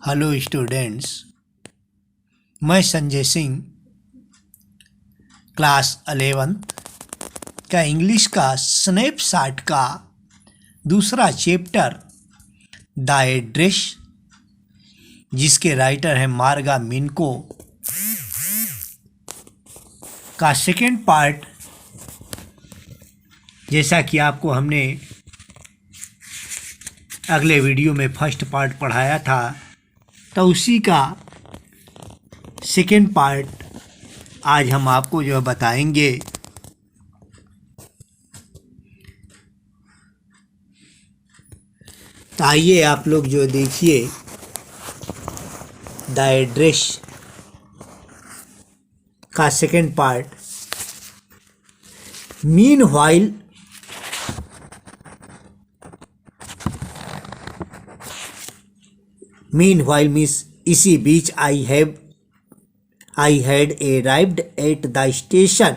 Hello students. मैं Sanjay Singh class 11th का English का स्नैपशॉट का दूसरा चैप्टर द एड्रेस, जिसके राइटर हैं मार्गा मिनको, का सेकेंड पार्ट, जैसा कि आपको हमने अगले वीडियो में फर्स्ट पार्ट पढ़ाया था, तो उसी का सेकेंड पार्ट आज हम आपको जो बताएंगे। तो आइए आप लोग जो देखिए द एड्रेस का सेकेंड पार्ट। मीनवाइल मीन्स इसी बीच I had arrived at the station.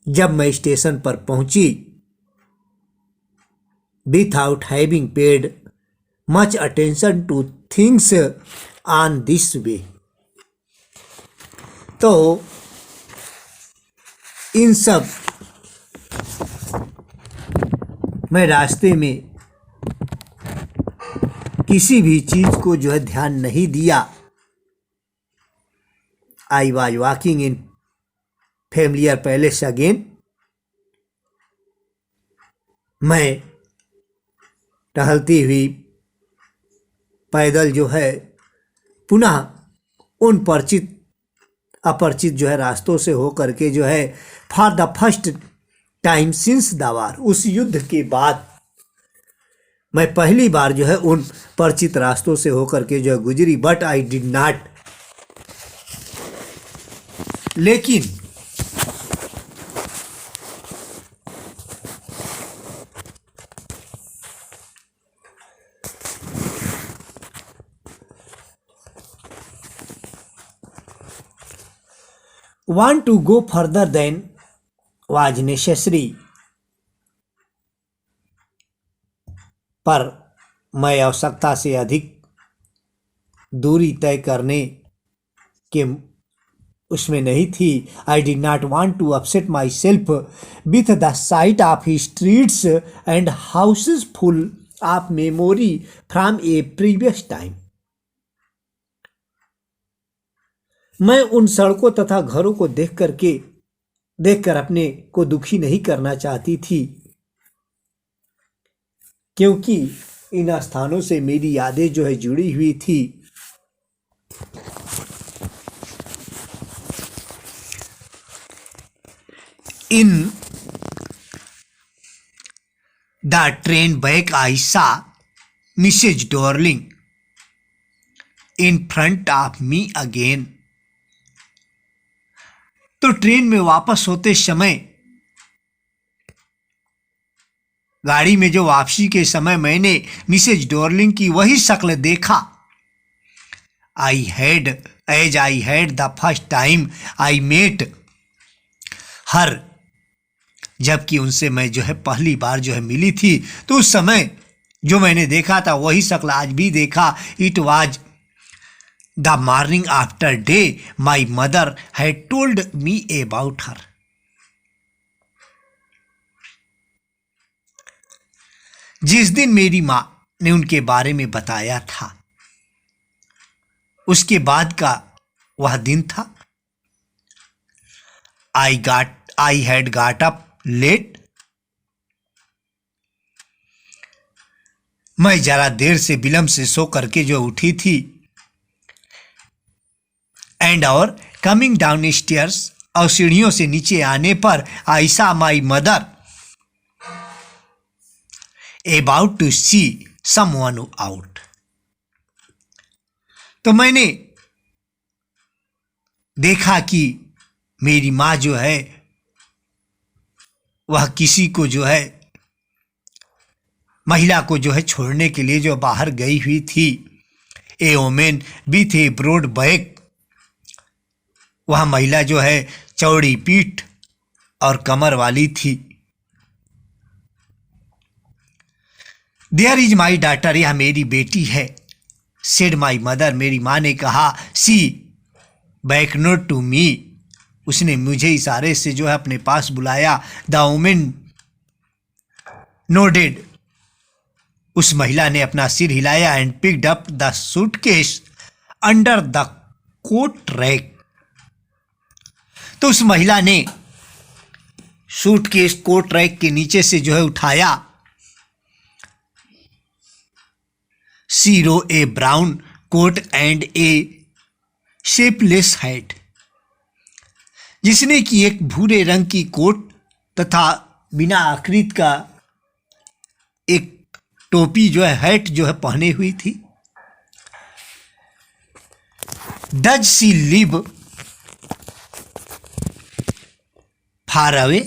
जब मैं स्टेशन पर पहुंची, without having paid much attention to things on this way. तो इन सब मैं रास्ते में किसी भी चीज को जो है ध्यान नहीं दिया। I was walking in familiar palace again. मैं टहलती हुई पैदल जो है पुनः उन अपरिचित जो है रास्तों से होकर के जो है for the first time since the war, उस युद्ध के बाद मैं पहली बार जो है उन परिचित रास्तों से होकर के जो है गुजरी। बट आई डिड नॉट, लेकिन want to go further than was necessary, पर मैं आवश्यकता से अधिक दूरी तय करने के उसमें नहीं थी। I did not want to upset myself with the sight of streets and houses full of memory from a previous time. मैं उन सड़कों तथा घरों को देखकर अपने को दुखी नहीं करना चाहती थी, क्योंकि इन स्थानों से मेरी यादें जो है जुड़ी हुई थी। In the train back I saw Mrs Darling in front of me again. तो ट्रेन में वापस होते समय, गाड़ी में जो वापसी के समय मैंने मिसेज डॉर्लिंग की वही शक्ल देखा। I had the first time I met her, जबकि उनसे मैं जो है पहली बार जो है मिली थी। तो उस समय जो मैंने देखा था वही शक्ल आज भी देखा। It was the morning after day my mother had told me about her. जिस दिन मेरी माँ ने उनके बारे में बताया था, उसके बाद का वह दिन था। I had got up late, मैं जरा देर से विलंब से सो करके जो उठी थी। एंड और कमिंग डाउन स्टेयर्स, और सीढ़ियों से नीचे आने पर I saw my mother about to see someone out. तो मैंने देखा कि मेरी माँ जो है वह किसी को जो है महिला को जो है छोड़ने के लिए जो बाहर गई हुई थी। A women with a broad back, वह महिला जो है चौड़ी पीठ और कमर वाली थी। देयर इज माई डॉटर, यह मेरी बेटी है। सेड माई मदर, मेरी माँ ने कहा। सी बैक नोट टू मी, उसने मुझे इशारे से जो है अपने पास बुलाया। द वुमेन नोडेड, उस महिला ने अपना सिर हिलाया। And picked up the suitcase under the coat rack, तो उस महिला ने सूटकेस कोट रैक के नीचे से जो है उठाया। She wore a brown coat and a shapeless hat, जिसने की एक भूरे रंग की कोट तथा बिना आकृति का एक टोपी जो है, हैट जो है पहने हुई थी। Does she live far away,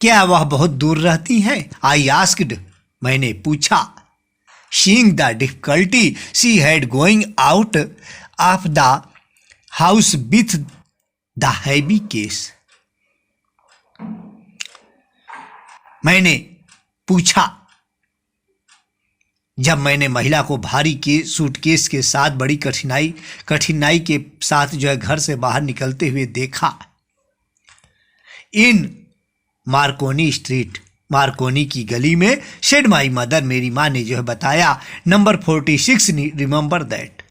क्या वह बहुत दूर रहती हैं? आई आस्क्ड, मैंने पूछा। Seeing the difficulty she had going out of the house with the heavy case, मैंने पूछा जब मैंने महिला को भारी के सूटकेस के साथ बड़ी कठिनाई के साथ जो है घर से बाहर निकलते हुए देखा। इन मार्कोनी स्ट्रीट, मार्कोनी की गली में। शेड माई मदर, मेरी माँ ने जो है बताया। नंबर 46, रिमेंबर दैट,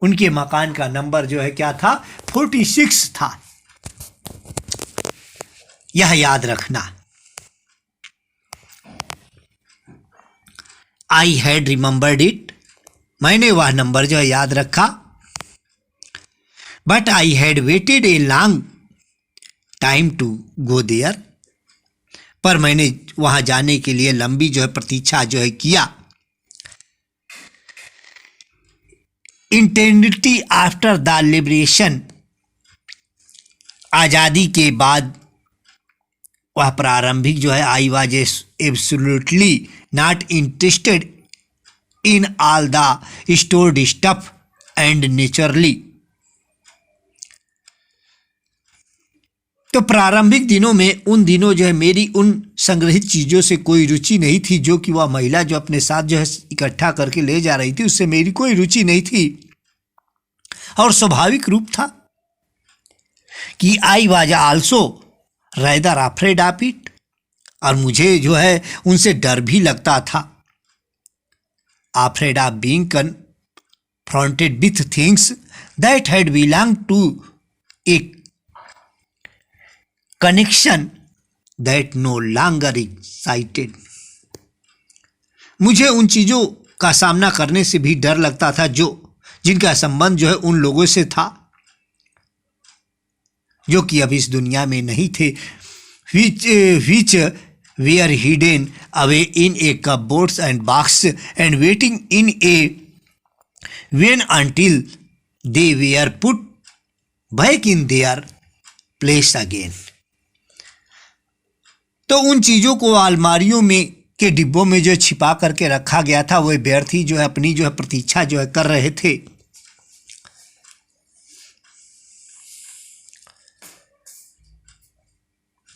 उनके मकान का नंबर जो है क्या था? 46 था, यह याद रखना। आई हैड रिमेंबर्ड इट, मैंने वह नंबर जो है याद रखा। But I had waited a long time to go there, पर मैंने वहां जाने के लिए लंबी जो है प्रतीक्षा जो है किया। इंटेंडिटी आफ्टर द लिबरेशन, आजादी के बाद वह प्रारंभिक जो है I was absolutely not interested in all the stored stuff and naturally, तो प्रारंभिक दिनों में, उन दिनों जो है मेरी उन संग्रहित चीजों से कोई रुचि नहीं थी जो कि वह महिला जो अपने साथ जो है इकट्ठा करके ले जा रही थी, उससे मेरी कोई रुचि नहीं थी। और स्वाभाविक रूप था कि I was also rather afraid of it, और मुझे जो है उनसे डर भी लगता था। Afraid of being confronted with things that had belong to a connection that no longer excited, मुझे उन चीजों का सामना करने से भी डर लगता था जिनका संबंध जो है उन लोगों से था जो कि अब इस दुनिया में नहीं थे। which were hidden away in a cupboards and box and waiting in a van until they were put back in their place again, तो उन चीजों को अलमारियों में के डिब्बों में जो छिपा करके रखा गया था, वह व्यर्थी जो है अपनी जो है प्रतीक्षा जो है कर रहे थे।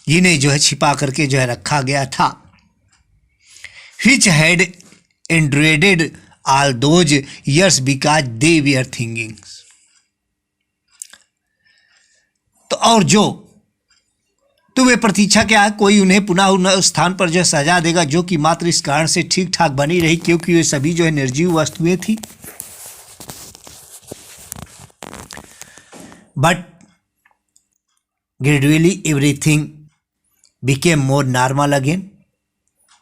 जिन्हें जो है छिपा करके जो है रखा गया था। which had endured all those years because they were thinking, तो और जो तो वे प्रतीक्षा क्या है, कोई उन्हें पुनः उन स्थान पर जो है सजा देगा जो कि मात्र इस कारण से ठीक ठाक बनी रही क्योंकि वे सभी जो है निर्जीव वस्तुएं थी। But gradually everything became more normal again,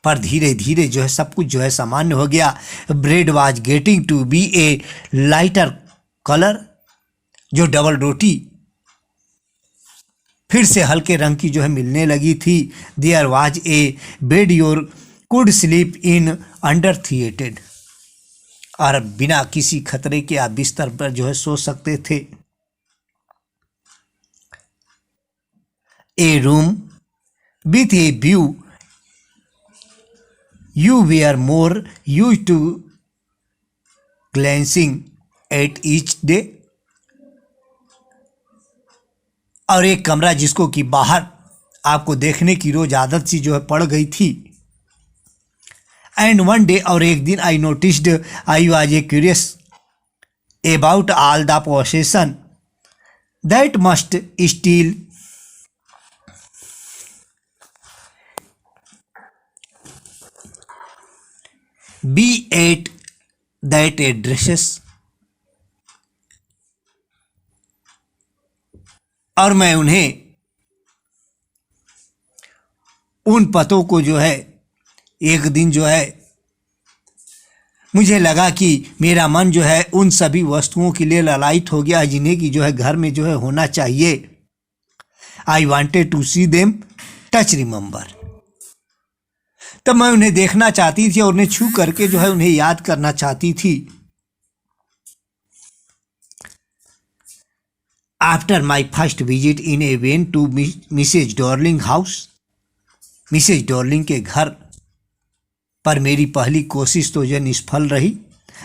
पर धीरे धीरे जो है सब कुछ जो है सामान्य हो गया। Bread was getting to be a lighter colour, जो डबल रोटी फिर से हल्के रंग की जो है मिलने लगी थी। There was a bed your could sleep in under थिएटेड, और बिना किसी खतरे के आप बिस्तर पर जो है सो सकते थे। ए room with a view, you were more used to glancing at each day, और एक कमरा जिसको कि बाहर आपको देखने की रोज आदत सी जो है पड़ गई थी। एंड वन डे, और एक दिन I noticed I was a curious about all the possession that must still be at that addresses, और मैं उन्हें उन पतों को जो है एक दिन जो है मुझे लगा कि मेरा मन जो है उन सभी वस्तुओं के लिए ललायित हो गया जिन्हें कि जो है घर में जो है होना चाहिए। I wanted to see them touch remember, तब मैं उन्हें देखना चाहती थी और उन्हें छू करके जो है उन्हें याद करना चाहती थी। After my first visit in a vain to Mrs Darling house, Mrs Darling के घर पर मेरी पहली कोशिश तो जो निष्फल रही।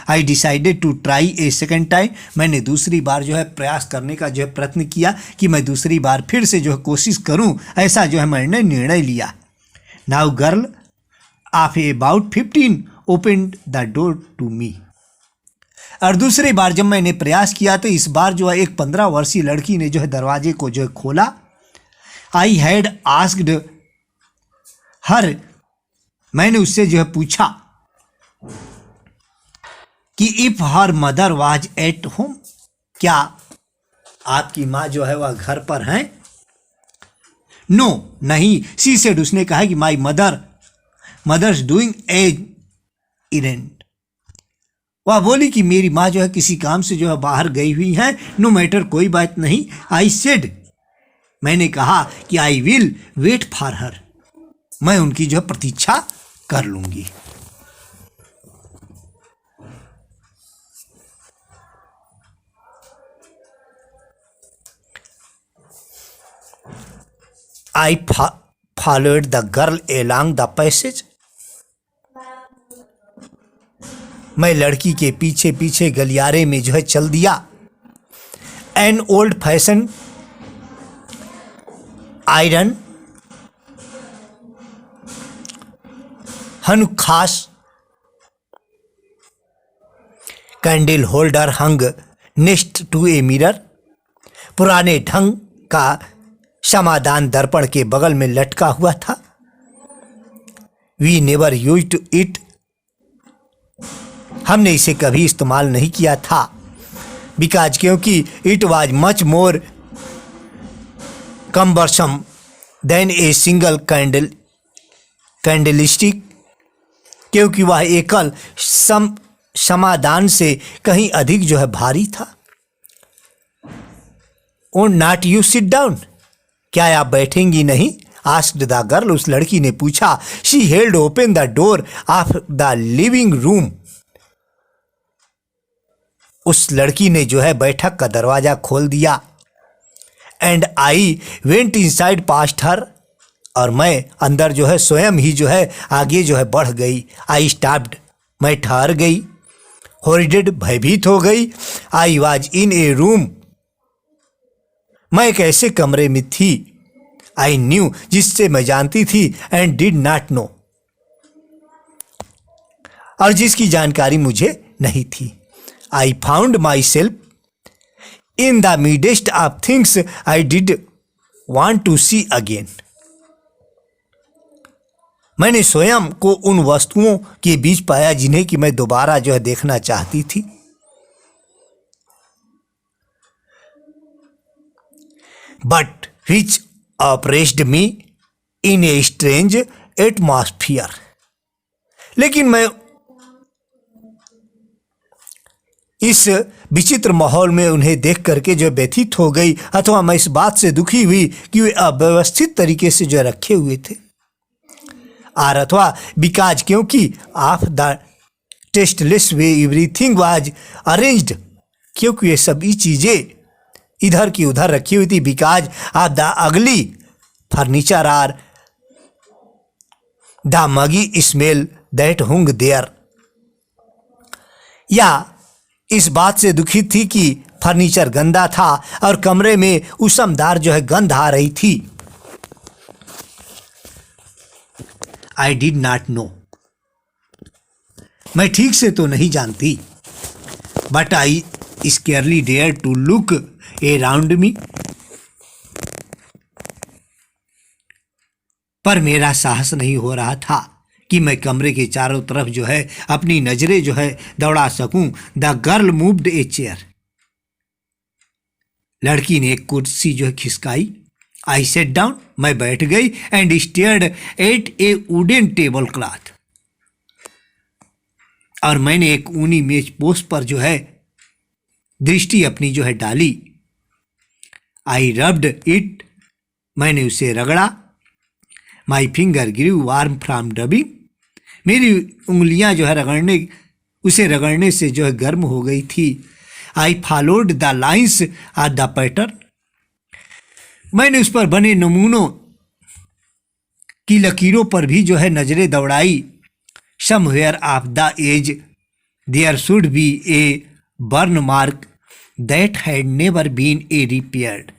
I decided to try a second time, मैंने दूसरी बार जो है प्रयास करने का जो है प्रयत्न किया कि मैं दूसरी बार फिर से जो है कोशिश करूं, ऐसा जो है मैंने निर्णय लिया। Now girl of about 15 opened the door to me, और दूसरी बार जब मैंने प्रयास किया तो इस बार जो है एक 15 वर्षीय लड़की ने जो है दरवाजे को जो है खोला। आई हैड आस्क्ड हर, मैंने उससे जो है पूछा कि if her mother was at home, क्या आपकी माँ जो है वह घर पर हैं? नो, नहीं। सी सेड, उसने कहा कि माई मदर्स डूइंग ए इरेंट, वह बोली कि मेरी माँ जो है किसी काम से जो है बाहर गई हुई है। नो मैटर, कोई बात नहीं। आई सेड, मैंने कहा कि I will wait for her, मैं उनकी जो है प्रतीक्षा कर लूंगी। I followed the girl along the passage, मैं लड़की के पीछे पीछे गलियारे में जो है चल दिया। एन ओल्ड फैशन आयरन खास candle holder hung next to a mirror, पुराने ढंग का समाधान दर्पण के बगल में लटका हुआ था। वी नेवर यूज्ड इट, हमने इसे कभी इस्तेमाल नहीं किया था। बिकॉज, क्योंकि it was much more cumbersome than a single candlestick, क्योंकि वह एकल समाधान से कहीं अधिक जो है भारी था। Oh not you sit down, क्या आप बैठेंगी नहीं? आस्क्ड द गर्ल, उस लड़की ने पूछा। She held open the door of the living room, उस लड़की ने जो है बैठक का दरवाजा खोल दिया। And I went inside past her, और मैं अंदर जो है स्वयं ही जो है आगे जो है बढ़ गई। आई स्टॉप्ड, मैं ठहर गई। हॉरिडेड, भयभीत हो गई। I was in A room, मैं एक ऐसे कमरे में थी। आई न्यू, जिससे मैं जानती थी। एंड डिड नॉट नो, और जिसकी जानकारी मुझे नहीं थी। I found myself in the midst of things I did want to see again, मैंने स्वयं को उन वस्तुओं के बीच पाया जिन्हें कि मैं दोबारा जो है देखना चाहती थी। But which oppressed me in a strange atmosphere, लेकिन मैं इस विचित्र माहौल में उन्हें देख करके जो व्यथित हो गई, अथवा मैं इस बात से दुखी हुई कि वे अव्यवस्थित तरीके से जो रखे हुए थे। और अथवा बिकॉज, क्योंकि of the tasteless way everything was arranged, क्योंकि ये सभी चीजें इधर की उधर रखी हुई थी। Because of the ugly furniture or the muggy smell that hung there, या इस बात से दुखी थी कि फर्नीचर गंदा था और कमरे में उष्मदार जो है गंध आ रही थी। आई डिड नॉट नो, मैं ठीक से तो नहीं जानती, but I scarcely dare to look around me. पर मेरा साहस नहीं हो रहा था कि मैं कमरे के चारों तरफ जो है अपनी नजरें जो है दौड़ा सकूं। The girl moved a chair. लड़की ने एक कुर्सी जो है खिसकाई। आई सेट डाउन। मैं बैठ गई and stared at A wooden table cloth. और मैंने एक ऊनी मेज पोस्ट पर जो है दृष्टि अपनी जो है डाली। I rubbed it. मैंने उसे रगड़ा। My finger grew warm from rubbing. मेरी उंगलियां जो है उसे रगड़ने से जो है गर्म हो गई थी। I followed the lines of the pattern. मैंने उस पर बने नमूनों की लकीरों पर भी जो है नजरें दौड़ाई। Somewhere of the edge there should be a burn mark that had never been a repaired.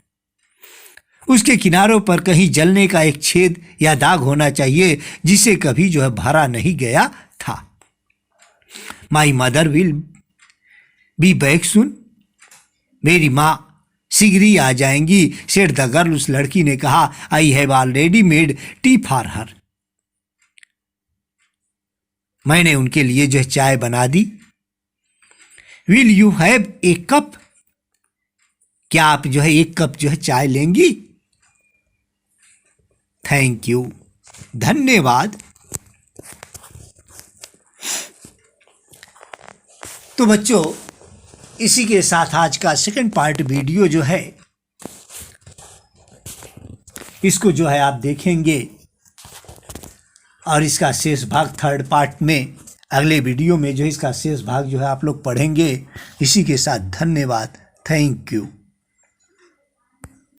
उसके किनारों पर कहीं जलने का एक छेद या दाग होना चाहिए जिसे कभी जो है भरा नहीं गया था। My mother will be back soon. मेरी माँ शीघ्र ही आ जाएंगी, सेड द गर्ल। उस लड़की ने कहा। I have already made tea for her. मैंने उनके लिए जो है चाय बना दी। Will you have a cup. क्या आप जो है एक कप जो है चाय लेंगी? थैंक यू, धन्यवाद। तो बच्चों, इसी के साथ आज का सेकंड पार्ट वीडियो जो है इसको जो है आप देखेंगे और इसका शेष भाग थर्ड पार्ट में अगले वीडियो में जो है इसका शेष भाग जो है आप लोग पढ़ेंगे। इसी के साथ धन्यवाद, थैंक यू।